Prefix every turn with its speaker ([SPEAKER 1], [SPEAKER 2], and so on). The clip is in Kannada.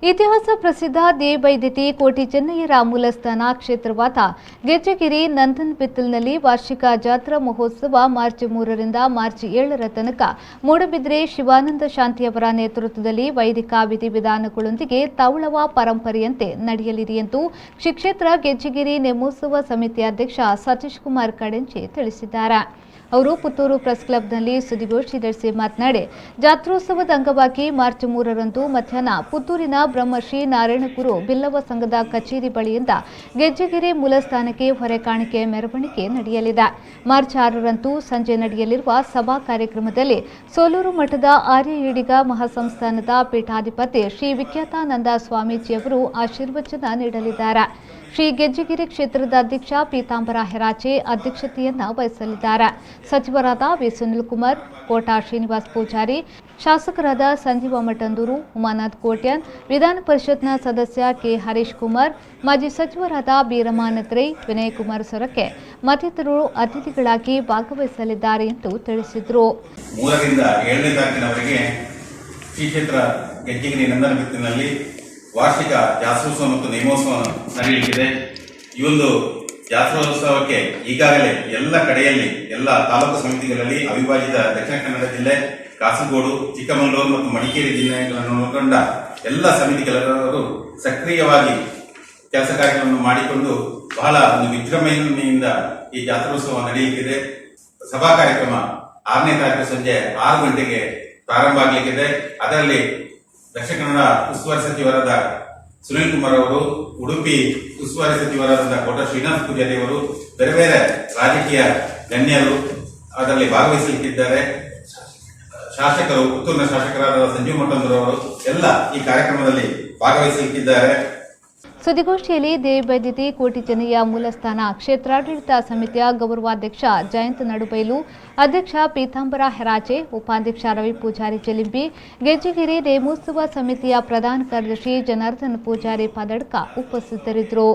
[SPEAKER 1] ಇತಿಹಾಸ ಪ್ರಸಿದ್ಧ ದೇವೈದ್ಯತಿ ಕೋಟಿ ಚೆನ್ನಯ್ಯರ ಮೂಲಸ್ಥಾನ ಕ್ಷೇತ್ರವಾದ ಗೆಜ್ಜೆಗಿರಿ ನಂದನ್ ಬಿತ್ತಲ್ನಲ್ಲಿ ವಾರ್ಷಿಕ ಜಾತ್ರಾ ಮಹೋತ್ಸವ ಮಾರ್ಚ್ 3 ರಿಂದ ಮಾರ್ಚ್ 7 ತನಕ ಮೂಡಬಿದ್ರೆ ಶಿವಾನಂದ ಶಾಂತಿಯವರ ನೇತೃತ್ವದಲ್ಲಿ ವೈದಿಕ ವಿಧಿವಿಧಾನಗಳೊಂದಿಗೆ ತವಳವ ಪರಂಪರೆಯಂತೆ ನಡೆಯಲಿದೆ ಎಂದು ಶ್ರೀ ಕ್ಷೇತ್ರ ಗೆಜ್ಜೆಗಿರಿ ನೇಮೋತ್ಸವ ಸಮಿತಿ ಅಧ್ಯಕ್ಷ ಸತೀಶ್ ಕುಮಾರ್ ಕಡೆಂಚಿ ತಿಳಿಸಿದ್ದಾರೆ। ಅವರು ಪುತ್ತೂರು ಪ್ರೆಸ್ ಕ್ಲಬ್ನಲ್ಲಿ ಸುದ್ದಿಗೋಷ್ಠಿ ನಡೆಸಿ ಮಾತನಾಡಿ ಜಾತ್ರೋತ್ಸವದ ಅಂಗವಾಗಿ ಮಾರ್ಚ್ 3 ರಂದು ಮಧ್ಯಾಹ್ನ ಪುತ್ತೂರಿನ ಬ್ರಹ್ಮಶ್ರೀ ನಾರಾಯಣಗುರು ಬಿಲ್ಲವ ಸಂಘದ ಕಚೇರಿ ಬಳಿಯಿಂದ ಗೆಜ್ಜೆಗಿರಿ ಮೂಲಸ್ಥಾನಕ್ಕೆ ಹೊರೆ ಕಾಣಿಕೆ ಮೆರವಣಿಗೆ ನಡೆಯಲಿದೆ। ಮಾರ್ಚ್ 6 ರಂದು ಸಂಜೆ ನಡೆಯಲಿರುವ ಸಭಾ ಕಾರ್ಯಕ್ರಮದಲ್ಲಿ ಸೋಲೂರು ಮಠದ ಆರ್ಯ ಈಡಿಗ ಮಹಾಸಂಸ್ಥಾನದ ಪೀಠಾಧಿಪತಿ ಶ್ರೀ ವಿಖ್ಯಾತಾನಂದ ಸ್ವಾಮೀಜಿಯವರು ಆಶೀರ್ವಚನ ನೀಡಲಿದ್ದಾರೆ। ಶ್ರೀ ಗೆಜ್ಜೆಗಿರಿ ಕ್ಷೇತ್ರದ ಅಧ್ಯಕ್ಷ ಪೀತಾಂಬರ ಹೆರಾಚೆ ಅಧ್ಯಕ್ಷತೆಯನ್ನು ವಹಿಸಲಿದ್ದಾರೆ। ಸಚಿವರಾದ ವಿ ಸುನಿಲ್ ಕುಮಾರ್, ಕೋಟಾ ಶ್ರೀನಿವಾಸ್ ಪೂಜಾರಿ, ಶಾಸಕರಾದ ಸಂಜೀವ ಮಠಂದೂರು, ಉಮಾನಾಥ್ ಕೋಟ್ಯಾನ್, ವಿಧಾನ ಪರಿಷತ್ನ ಸದಸ್ಯ ಕೆ ಹರೀಶ್ ಕುಮಾರ್, ಮಾಜಿ ಸಚಿವರಾದ ಬಿ ರಮಾನಾಥ್ ರೈ, ವಿನಯ್ ಕುಮಾರ್ ಸೊರಕೆ ಮತ್ತಿತರರು ಅತಿಥಿಗಳಾಗಿ ಭಾಗವಹಿಸಲಿದ್ದಾರೆ ಎಂದು ತಿಳಿಸಿದರು।
[SPEAKER 2] 3 ರಿಂದ 7ನೇ ತಾರೀಕಿನವರೆಗೆ ಶ್ರೀ ಕ್ಷೇತ್ರ ಗೆಜ್ಜೆಗಿರಿ ನಂದನ ಬಿತ್ತಲಿನಲ್ಲಿ ವಾರ್ಷಿಕ ಜಾತ್ರೋತ್ಸವ ಮತ್ತು ನೇಮೋತ್ಸವ ನಡೆಯಲಿದೆ। ಈ ಒಂದು ಜಾತ್ರೋತ್ಸವಕ್ಕೆ ಈಗಾಗಲೇ ಎಲ್ಲ ಕಡೆಯಲ್ಲಿ ಎಲ್ಲ ತಾಲೂಕು ಸಮಿತಿಗಳಲ್ಲಿ ಅವಿಭಾಜಿತ ದಕ್ಷಿಣ ಕನ್ನಡ ಜಿಲ್ಲೆ, ಕಾಸರಗೋಡು, ಚಿಕ್ಕಮಗಳೂರು ಮತ್ತು ಮಡಿಕೇರಿ ಜಿಲ್ಲೆಗಳನ್ನು ಒಳಗೊಂಡ ಎಲ್ಲ ಸಮಿತಿಗಳವರು ಸಕ್ರಿಯವಾಗಿ ಕೆಲಸ ಕಾರ್ಯಗಳನ್ನು ಮಾಡಿಕೊಂಡು ಬಹಳ ಒಂದು ವಿಜೃಂಭಣೆಯಿಂದ ಈ ಜಾತ್ರೋತ್ಸವ ನಡೆಯಲಿದೆ। ಸಭಾ ಕಾರ್ಯಕ್ರಮ 6ನೇ ತಾರೀಕು ಸಂಜೆ 6 ಗಂಟೆಗೆ ಪ್ರಾರಂಭ ಆಗಲಿಕ್ಕಿದೆ। ಅದರಲ್ಲಿ ದಕ್ಷಿಣ ಕನ್ನಡ ಉಸ್ತುವಾರಿ ಸಚಿವರಾದ ಸುನಿಲ್ ಕುಮಾರ್ ಅವರು, ಉಡುಪಿ ಉಸ್ತುವಾರಿ ಸಚಿವರಾದ ಕೋಟಾ ಶ್ರೀನಿವಾಸ್ ಪೂಜಾರಿ ಅವರು, ಬೇರೆ ಬೇರೆ ರಾಜಕೀಯ ಗಣ್ಯರು ಅದರಲ್ಲಿ ಭಾಗವಹಿಸಲಿಕ್ಕಿದ್ದಾರೆ। ಶಾಸಕರು, ಪುತ್ತೂರಿನ ಶಾಸಕರಾದ ಸಂಜೀವ ಮಠಂದೂರು ಅವರು ಎಲ್ಲ ಈ ಕಾರ್ಯಕ್ರಮದಲ್ಲಿ ಭಾಗವಹಿಸಲಿಕ್ಕಿದ್ದಾರೆ।
[SPEAKER 1] ಸುದ್ದಿಗೋಷ್ಠಿಯಲ್ಲಿ ದೇವೈದ್ಯತಿ ಕೋಟಿ ಚೆನ್ನಯ್ಯ ಮೂಲಸ್ಥಾನ ಕ್ಷೇತ್ರಾಡಳಿತ ಸಮಿತಿಯ ಗೌರವಾಧ್ಯಕ್ಷ ಜಯಂತ್ ನಡುಬೈಲು, ಅಧ್ಯಕ್ಷ ಪೀತಾಂಬರ ಹೆರಾಚೆ, ಉಪಾಧ್ಯಕ್ಷ ರವಿ ಪೂಜಾರಿ ಚೆಲಿಂಬಿ, ಗೆಜ್ಜೆಗಿರಿ ನೇಮೋತ್ಸವ ಸಮಿತಿಯ ಪ್ರಧಾನ ಕಾರ್ಯದರ್ಶಿ ಜನಾರ್ದನ್ ಪೂಜಾರಿ ಪದಡ್ಕ ಉಪಸ್ಥಿತರಿದ್ದರು।